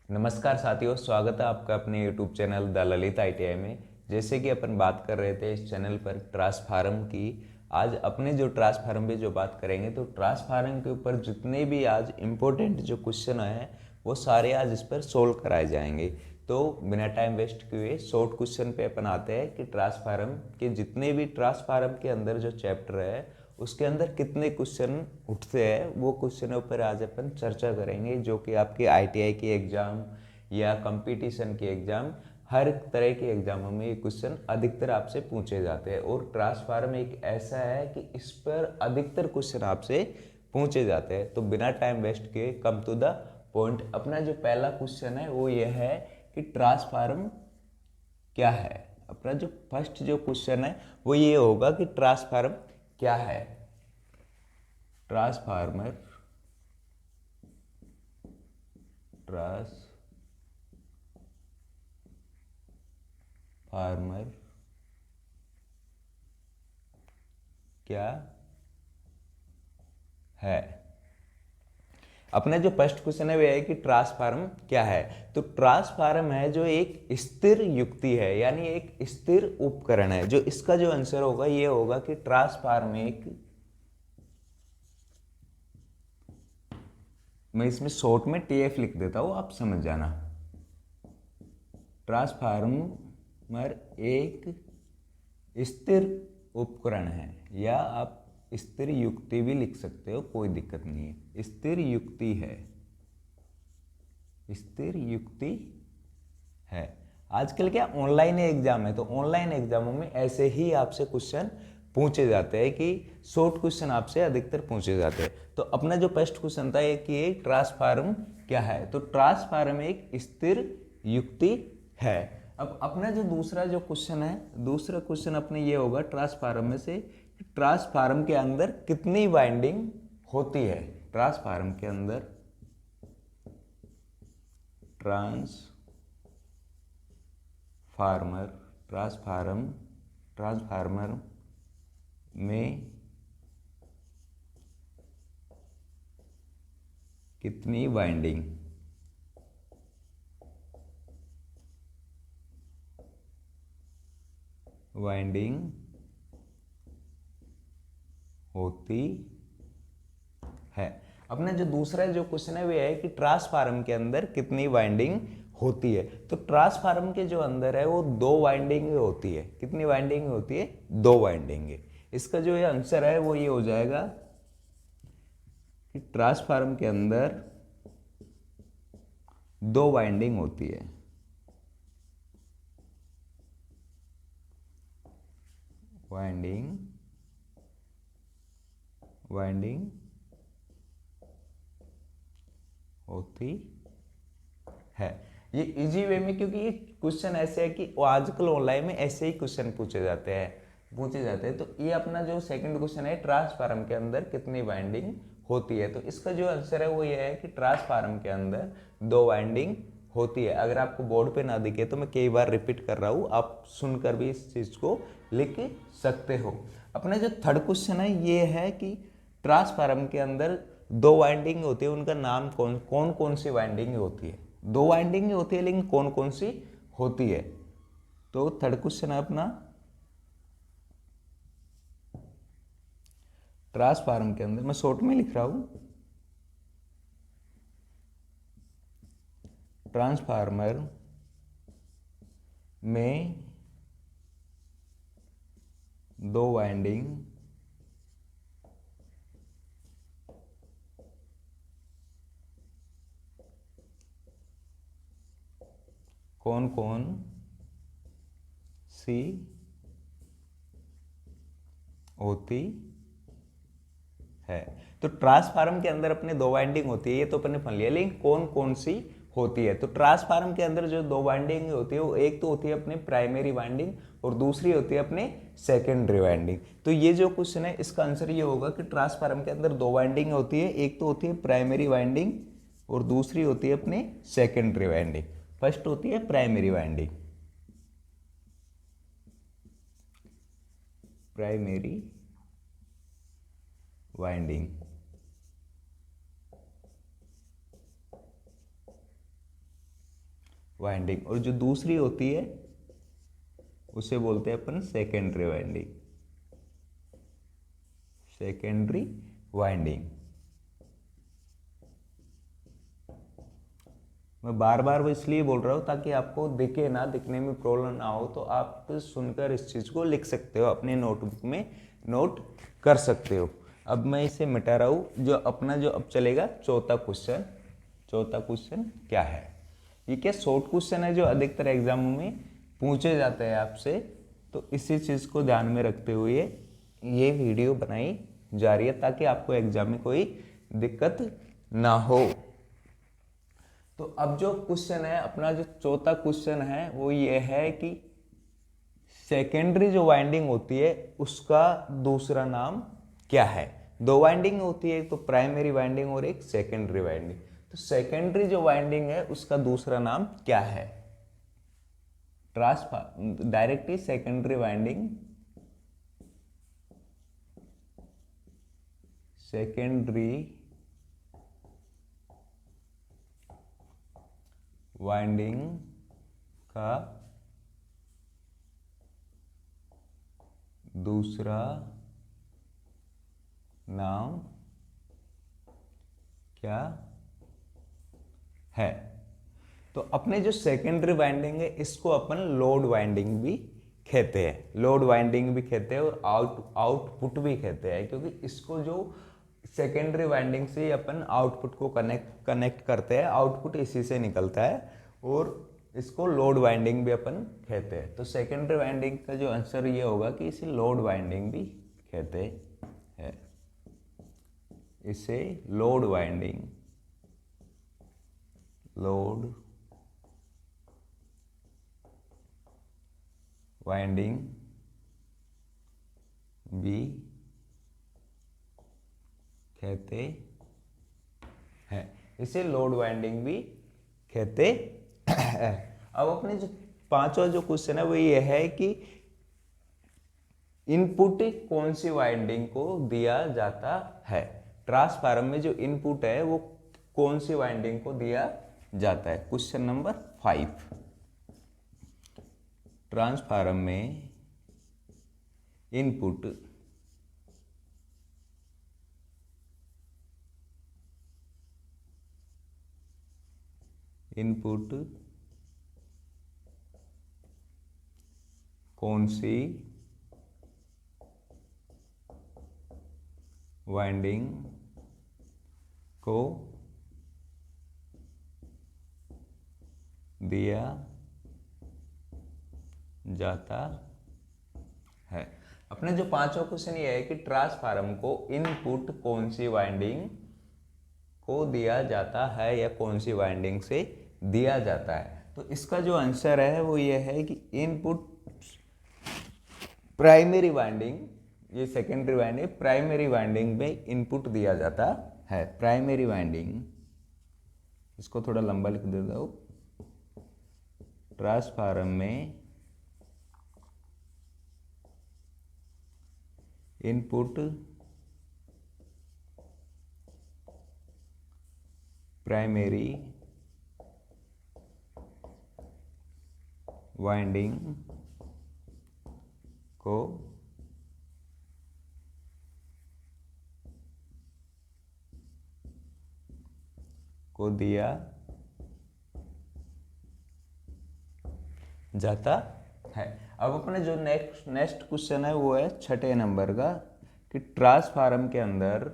नमस्कार साथियों, स्वागत है आपका अपने YouTube channel the Lalit ITI में। जैसे कि अपन बात कर रहे थे इस चैनल पर ट्रांसफार्म की, आज अपने जो ट्रांसफार्म पे जो बात करेंगे तो ट्रांसफार्म के ऊपर जितने भी आज इम्पोर्टेंट जो क्वेश्चन हैं वो सारे आज इस पर सोल्व कराए जाएंगे। तो बिना टाइम वेस्ट किए शॉर्ट क्वेश्चन पे अपन आते हैं कि ट्रांसफार्म के जितने भी ट्रांसफार्म के अंदर जो चैप्टर है उसके अंदर कितने क्वेश्चन उठते हैं वो क्वेश्चनों पर आज अपन चर्चा करेंगे, जो कि आपके ITI के एग्ज़ाम या कंपटीशन के एग्ज़ाम हर तरह के एग्जामों में ये क्वेश्चन अधिकतर आपसे पूछे जाते हैं। और ट्रांसफार्म एक ऐसा है कि इस पर अधिकतर क्वेश्चन आपसे पूछे जाते हैं। तो बिना टाइम वेस्ट किए कम टू द पॉइंट, अपना जो पहला क्वेश्चन है वो ये है कि ट्रांसफार्म क्या है। अपना जो फर्स्ट जो क्वेश्चन है वो ये होगा कि ट्रांसफार्म क्या है। ट्रांसफार्मर ट्रांसफार्मर क्या है। अपना जो फर्स्ट क्वेश्चन है वो है कि ट्रांसफार्म क्या है। तो ट्रांसफार्म है जो एक स्थिर युक्ति है, यानी एक स्थिर उपकरण है। जो इसका जो आंसर होगा ये होगा कि ट्रांसफार्म एक, मैं इसमें शॉर्ट में TF लिख देता हूं, आप समझ जाना। ट्रांसफार्मर एक स्थिर उपकरण है, या आप स्थिर युक्ति भी लिख सकते हो, कोई दिक्कत नहीं है। स्थिर युक्ति है, स्थिर युक्ति है। आजकल क्या ऑनलाइन एग्जाम है, तो ऑनलाइन एग्जामों में ऐसे ही आपसे क्वेश्चन पूछे जाते हैं कि शॉर्ट क्वेश्चन आपसे अधिकतर पूछे जाते हैं। तो अपना जो फर्स्ट क्वेश्चन था कि ट्रांसफार्म क्या है, तो ट्रांसफार्म एक स्थिर युक्ति है। अब अपना जो दूसरा जो क्वेश्चन है, दूसरा क्वेश्चन अपने ये होगा ट्रांसफार्म में से, ट्रांसफार्म के अंदर कितनी वाइंडिंग होती है। ट्रांसफार्म के अंदर ट्रांसफार्मर में कितनी वाइंडिंग होती है। अपना जो दूसरा जो क्वेश्चन है वो है कि ट्रांसफार्म के अंदर कितनी वाइंडिंग होती है। तो ट्रांसफार्म के जो अंदर है वो 2 वाइंडिंग होती है। कितनी वाइंडिंग होती है? 2 वाइंडिंग। इसका जो ये आंसर है वो ये हो जाएगा कि ट्रांसफार्म के अंदर 2 वाइंडिंग होती है। वाइंडिंग होती है। ये इजी वे में, क्योंकि ये क्वेश्चन ऐसे है कि आजकल ऑनलाइन में ऐसे ही क्वेश्चन पूछे जाते हैं। तो ये अपना जो सेकंड क्वेश्चन है, ट्रांसफार्म के अंदर कितनी वाइंडिंग होती है, तो इसका जो आंसर है वो ये है कि ट्रांसफार्म के अंदर 2 वाइंडिंग होती है। अगर आपको बोर्ड पे ना दिखे तो मैं कई बार रिपीट कर रहा हूँ, आप सुनकर भी इस चीज़ को लिख सकते हो। अपना जो थर्ड क्वेश्चन है ये है कि ट्रांसफार्म के अंदर 2 वाइंडिंग होती है, उनका नाम कौन कौन सी वाइंडिंग होती है। 2 वाइंडिंग होती है लेकिन कौन कौन सी होती है। तो थर्ड क्वेश्चन है अपना, ट्रांसफार्म के अंदर, मैं शॉर्ट में लिख रहा हूं, ट्रांसफार्मर में 2 वाइंडिंग कौन कौन सी होती है। तो ट्रांसफार्म के अंदर अपने 2 वाइंडिंग होती है, ये तो अपने पढ़ लिया, लेकिन कौन कौन सी होती है। तो ट्रांसफार्म के अंदर जो 2 वाइंडिंग होती है वो एक तो होती है अपने प्राइमरी वाइंडिंग और दूसरी होती है अपने सेकेंडरी वाइंडिंग। तो ये जो क्वेश्चन है इसका आंसर ये होगा कि ट्रांसफार्म के अंदर 2 वाइंडिंग होती है, एक तो होती है प्राइमरी वाइंडिंग और दूसरी होती है अपनी सेकेंडरी वाइंडिंग। फर्स्ट होती है primary winding, primary winding. Winding, और जो दूसरी होती है उसे बोलते हैं अपन सेकेंडरी वाइंडिंग, सेकेंडरी वाइंडिंग। मैं बार बार वो इसलिए बोल रहा हूँ ताकि आपको दिखे ना, दिखने में प्रॉब्लम ना हो, तो आप सुनकर इस चीज़ को लिख सकते हो, अपने नोटबुक में नोट कर सकते हो। अब मैं इसे मिटा रहा हूँ। जो अपना जो अब चलेगा चौथा क्वेश्चन। चौथा क्वेश्चन क्या है? ये क्या शॉर्ट क्वेश्चन है जो अधिकतर एग्जामों में पूछे जाते हैं आपसे, तो इसी चीज़ को ध्यान में रखते हुए ये वीडियो बनाई जा रही है ताकि आपको एग्जाम में कोई दिक्कत ना हो। तो अब जो क्वेश्चन है, अपना जो चौथा क्वेश्चन है वो ये है कि सेकेंडरी जो वाइंडिंग होती है उसका दूसरा नाम क्या है? दो वाइंडिंग होती है, एक तो प्राइमरी वाइंडिंग और एक सेकेंडरी वाइंडिंग। तो सेकेंडरी जो वाइंडिंग है उसका दूसरा नाम क्या है? Directly secondary winding, secondary winding का दूसरा नाम क्या है? तो अपने जो सेकेंडरी वाइंडिंग है इसको अपन लोड वाइंडिंग भी कहते हैं, लोड वाइंडिंग भी कहते हैं और आउटपुट भी कहते हैं, क्योंकि इसको जो सेकेंडरी वाइंडिंग से अपन आउटपुट को कनेक्ट करते हैं, आउटपुट इसी से निकलता है, और इसको लोड वाइंडिंग भी अपन कहते हैं। तो सेकेंडरी वाइंडिंग का जो आंसर ये होगा कि इसे लोड वाइंडिंग भी कहते हैं, इसे लोड वाइंडिंग, लोड वाइंडिंग भी कहते हैं, इसे लोड वाइंडिंग भी कहते हैं। अब अपने जो पांचवा जो क्वेश्चन है वो ये है कि इनपुट कौन सी वाइंडिंग को दिया जाता है? ट्रांसफार्मर में जो इनपुट है वो कौन सी वाइंडिंग को दिया जाता है? Question number 5। ट्रांसफार्मर में इनपुट कौन सी वाइंडिंग को दिया जाता है? अपने जो पांचवा क्वेश्चन ये है कि ट्रांसफार्मर को इनपुट कौन सी वाइंडिंग को दिया जाता है या कौन सी वाइंडिंग से दिया जाता है? तो इसका जो आंसर है वो ये है कि इनपुट प्राइमरी वाइंडिंग, ये सेकेंडरी वाइंडिंग, प्राइमरी वाइंडिंग में इनपुट दिया जाता है। प्राइमरी वाइंडिंग, इसको थोड़ा लंबा लिख देता हूं, ट्रांसफार्मर में इनपुट प्राइमरी वाइंडिंग को दिया जाता है। अब अपने जो नेक्स्ट क्वेश्चन है वो है छठे नंबर का कि ट्रांसफार्मर के अंदर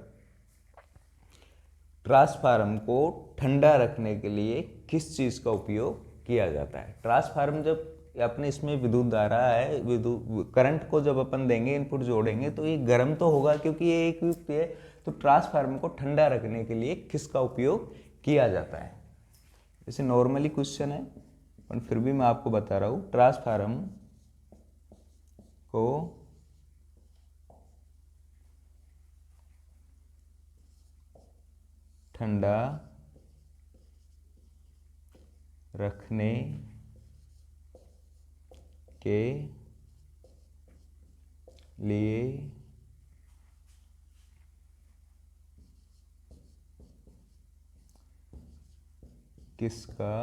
ट्रांसफार्मर को ठंडा रखने के लिए किस चीज़ का उपयोग किया जाता है? ट्रांसफार्मर जब अपने इसमें विद्युत धारा है, विद्युत करंट को जब अपन देंगे, इनपुट जोड़ेंगे, तो ये गर्म तो होगा क्योंकि ये एक युक्त है। तो ट्रांसफार्मर को ठंडा रखने के लिए किसका उपयोग किया जाता है? जैसे नॉर्मली क्वेश्चन है पर फिर भी मैं आपको बता रहा हूँ। ट्रांसफार्मर को ठंडा रखने के लिए किसका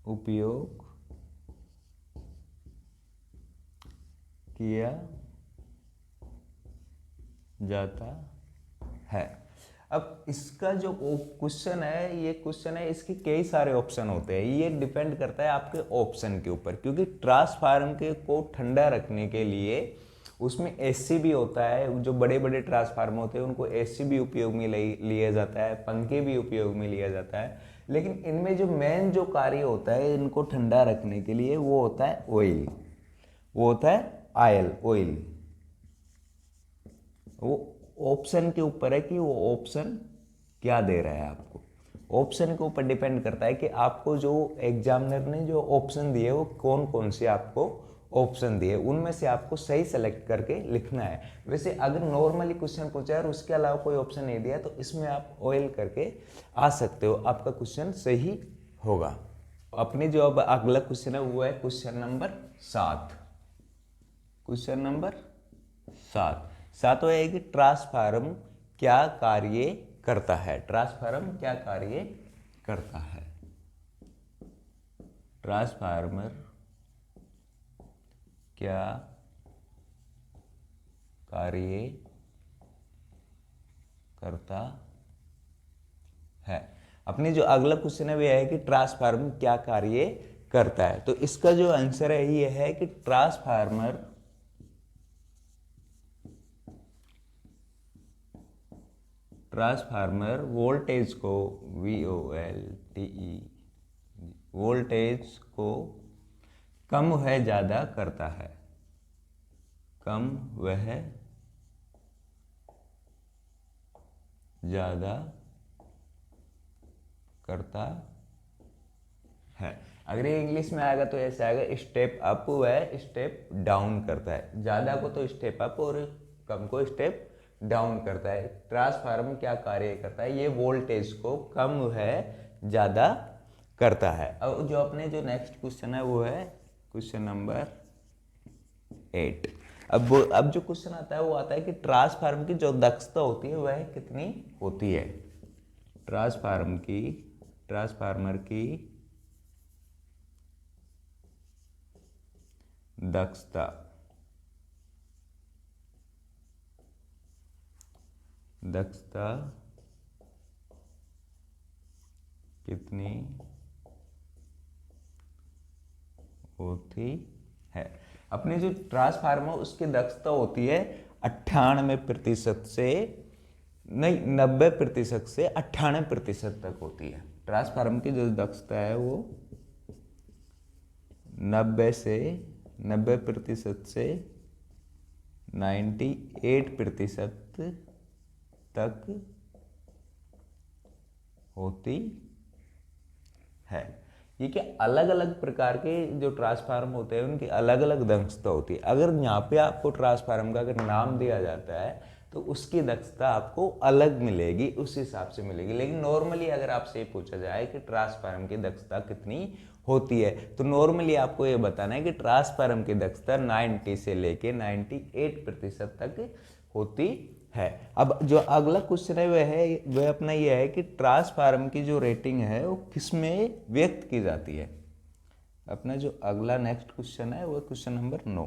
उपयोग किया जाता है। अब इसका जो क्वेश्चन है, ये क्वेश्चन है, इसके कई सारे ऑप्शन होते हैं। ये डिपेंड करता है आपके ऑप्शन के ऊपर, क्योंकि ट्रांसफार्मर के को ठंडा रखने के लिए उसमें एसी भी होता है। जो बड़े बड़े ट्रांसफार्मर होते हैं उनको एसी भी उपयोग में लिया जाता है, पंखे भी उपयोग में लिया जाता है। लेकिन इनमें जो मेन जो कार्य होता है इनको ठंडा रखने के लिए, वो होता है ऑयल, वो होता है ऑयल। वो ऑप्शन के ऊपर है कि वो ऑप्शन क्या दे रहा है आपको। ऑप्शन के ऊपर डिपेंड करता है कि आपको जो एग्जामिनर ने जो ऑप्शन दिए वो कौन कौन से आपको ऑप्शन दिए, उनमें से आपको सही सेलेक्ट करके लिखना है। वैसे अगर नॉर्मली क्वेश्चन पूछा है और उसके अलावा कोई ऑप्शन नहीं दिया तो इसमें आप ऑयल करके आ सकते हो, आपका क्वेश्चन सही होगा। अपनी जो अब अगला क्वेश्चन है वो है क्वेश्चन नंबर 7। क्वेश्चन नंबर 7 सातवां है कि ट्रांसफार्मर क्या कार्य करता है। ट्रांसफार्मर क्या कार्य करता है। ट्रांसफार्मर क्या कार्य करता है। अपनी जो अगला क्वेश्चन है वो है कि ट्रांसफार्मर क्या कार्य करता है। तो इसका जो आंसर है ये है कि ट्रांसफार्मर वोल्टेज को VOLTE वोल्टेज को कम वह ज्यादा करता है। कम वह ज्यादा करता है। अगर ये इंग्लिश में आएगा तो ऐसे आएगा, स्टेप अप वह स्टेप डाउन करता है। ज्यादा को तो स्टेप अप और कम को स्टेप डाउन करता है। ट्रांसफार्मर क्या कार्य करता है, ये वोल्टेज को कम है ज्यादा करता है। अब जो अपने जो नेक्स्ट क्वेश्चन है वो है क्वेश्चन नंबर 8। अब जो क्वेश्चन आता है वो आता है कि ट्रांसफार्मर की जो दक्षता होती है वह कितनी होती है। ट्रांसफार्मर की दक्षता कितनी होती है। अपने जो ट्रांसफार्मर उसकी दक्षता होती है 98% से नहीं 90% से 98% तक होती है। ट्रांसफार्मर की जो दक्षता है वो 90% से 98% तक होती है। ये क्या अलग अलग प्रकार के जो ट्रांसफार्मर होते हैं उनकी अलग अलग दक्षता होती है। अगर यहाँ पे आपको ट्रांसफार्मर का अगर नाम दिया जाता है तो उसकी दक्षता आपको अलग मिलेगी, उस हिसाब से मिलेगी। लेकिन नॉर्मली अगर आपसे पूछा जाए कि ट्रांसफार्मर की दक्षता कितनी होती है तो नॉर्मली आपको ये बताना है कि ट्रांसफार्मर की दक्षता 90 से लेके 98% तक होती है। अब जो अगला क्वेश्चन है वह अपना यह है कि ट्रांसफार्मर की जो रेटिंग है वो किसमें व्यक्त की जाती है। अपना जो अगला नेक्स्ट क्वेश्चन है वो क्वेश्चन नंबर 9।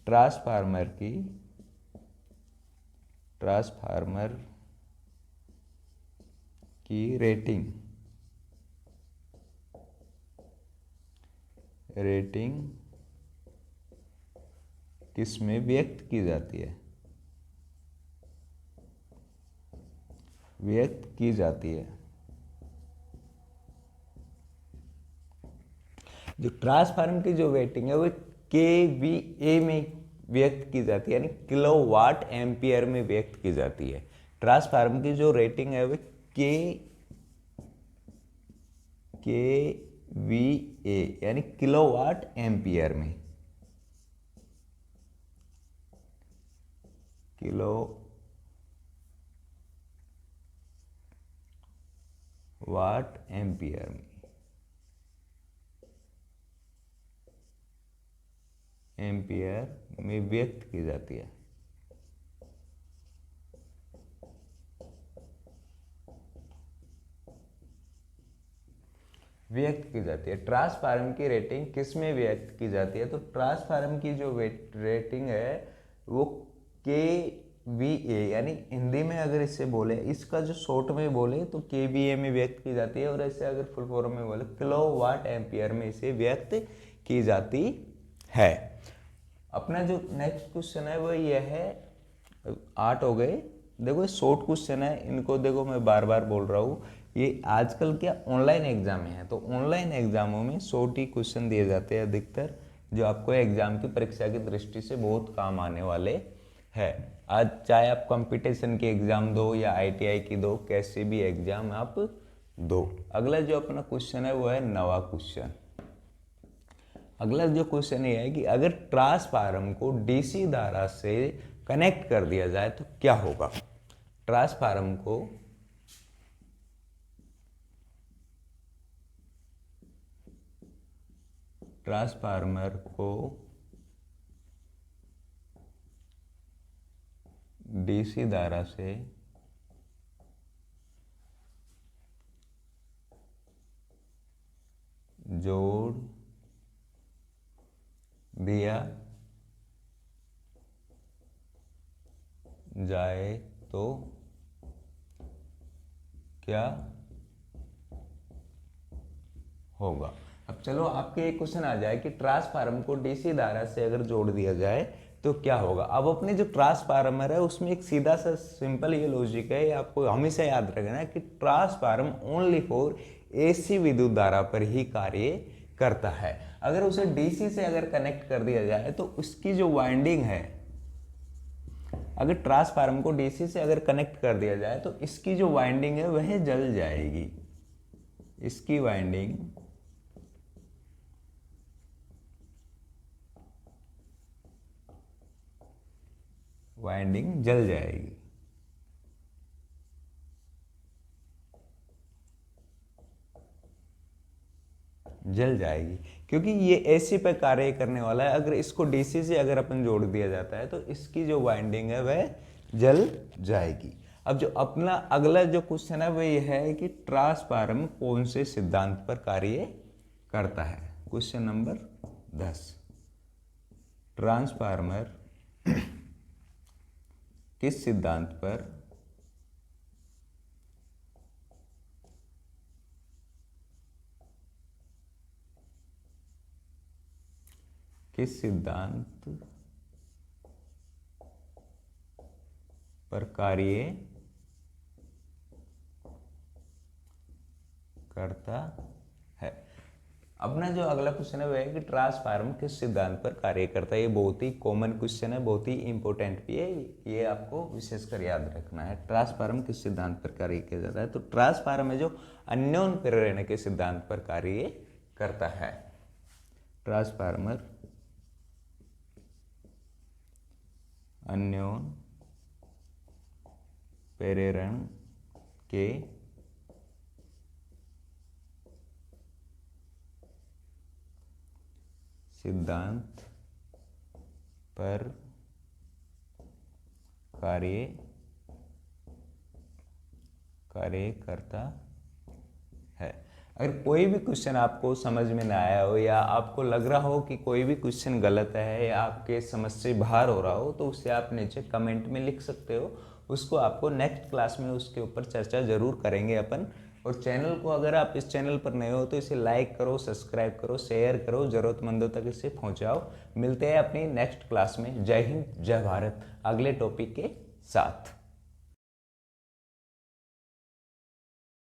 ट्रांसफार्मर की रेटिंग किसमें व्यक्त की जाती है। जो ट्रांसफार्मर की जो रेटिंग है वो KVA में व्यक्त की जाती है, यानी किलोवाट एम्पियर में व्यक्त की जाती है। ट्रांसफार्मर की जो रेटिंग है वो KVA यानी किलोवाट एम्पियर में, किलोवाट एम्पियर में व्यक्त की जाती है। व्यक्त की जाती है। ट्रांसफार्म की रेटिंग किस में व्यक्त की जाती है? तो ट्रांसफार्म की जो रेटिंग है वो KVA, यानी हिंदी में अगर इससे बोले, इसका जो शॉर्ट में बोले तो KVA में व्यक्त की जाती है, और ऐसे अगर फुल फॉर्म में बोले किलोवाट एम्पियर में इसे व्यक्त की जाती है। अपना जो नेक्स्ट क्वेश्चन है वो ये है, 8 हो गए। देखो शॉर्ट क्वेश्चन है, इनको देखो मैं बार बार बोल रहा हूँ, ये आजकल क्या ऑनलाइन एग्जाम में है, तो ऑनलाइन एग्जामों में शॉर्ट ही क्वेश्चन दिए जाते हैं अधिकतर, जो आपको एग्जाम की परीक्षा की दृष्टि से बहुत काम आने वाले है। आज चाहे आप कंपटीशन की एग्जाम दो या ITI की दो, कैसे भी एग्जाम आप दो। अगला जो अपना क्वेश्चन है वो है नवा क्वेश्चन। अगला जो क्वेश्चन ये है कि अगर ट्रांसफार्मर को DC धारा से कनेक्ट कर दिया जाए तो क्या होगा? ट्रांसफार्मर को DC धारा से जोड़ दिया जाए तो क्या होगा? अब चलो आपके एक क्वेश्चन आ जाए कि ट्रांसफार्मर को DC धारा से अगर जोड़ दिया जाए तो क्या होगा। अब अपने जो ट्रांसफार्मर है उसमें एक सीधा सा सिंपल ये लॉजिक है, ये आपको हमेशा याद रखना है कि ट्रांसफार्मर ओनली फॉर AC विद्युत धारा पर ही कार्य करता है। अगर उसे DC से अगर कनेक्ट कर दिया जाए तो उसकी जो वाइंडिंग है, अगर ट्रांसफार्मर को DC से अगर कनेक्ट कर दिया जाए तो इसकी जो वाइंडिंग है वह जल जाएगी, इसकी वाइंडिंग जल जाएगी। जल जाएगी क्योंकि ये AC पे कार्य करने वाला है। अगर इसको DC से अगर अपन जोड़ दिया जाता है तो इसकी जो वाइंडिंग है वह जल जाएगी। अब जो अपना अगला जो क्वेश्चन है वह यह है कि ट्रांसफार्मर कौन से सिद्धांत पर कार्य करता है? क्वेश्चन नंबर 10, ट्रांसफार्मर किस सिद्धांत पर कार्य करता है? अपना जो अगला क्वेश्चन है वह है कि ट्रांसफार्मर किस सिद्धांत पर कार्य करता है। ये बहुत ही कॉमन क्वेश्चन है, बहुत ही इंपॉर्टेंट भी है, ये आपको विशेषकर याद रखना है। ट्रांसफार्मर किस सिद्धांत पर कार्य किया जाता है? तो ट्रांसफार्मर जो अन्योन प्रेरण के सिद्धांत पर कार्य करता है। ट्रांसफार्मर अन्योन प्रेरण के सिद्धांत पर कार्य करता है। अगर कोई भी क्वेश्चन आपको समझ में ना आया हो या आपको लग रहा हो कि कोई भी क्वेश्चन गलत है या आपके समझ से बाहर हो रहा हो तो उसे आप नीचे कमेंट में लिख सकते हो। उसको आपको नेक्स्ट क्लास में उसके ऊपर चर्चा जरूर करेंगे अपन। और चैनल को अगर आप इस चैनल पर नए हो तो इसे लाइक करो, सब्सक्राइब करो, शेयर करो, ज़रूरतमंदों तक इसे पहुंचाओ। मिलते हैं अपनी नेक्स्ट क्लास में। जय हिंद, जय भारत, अगले टॉपिक के साथ।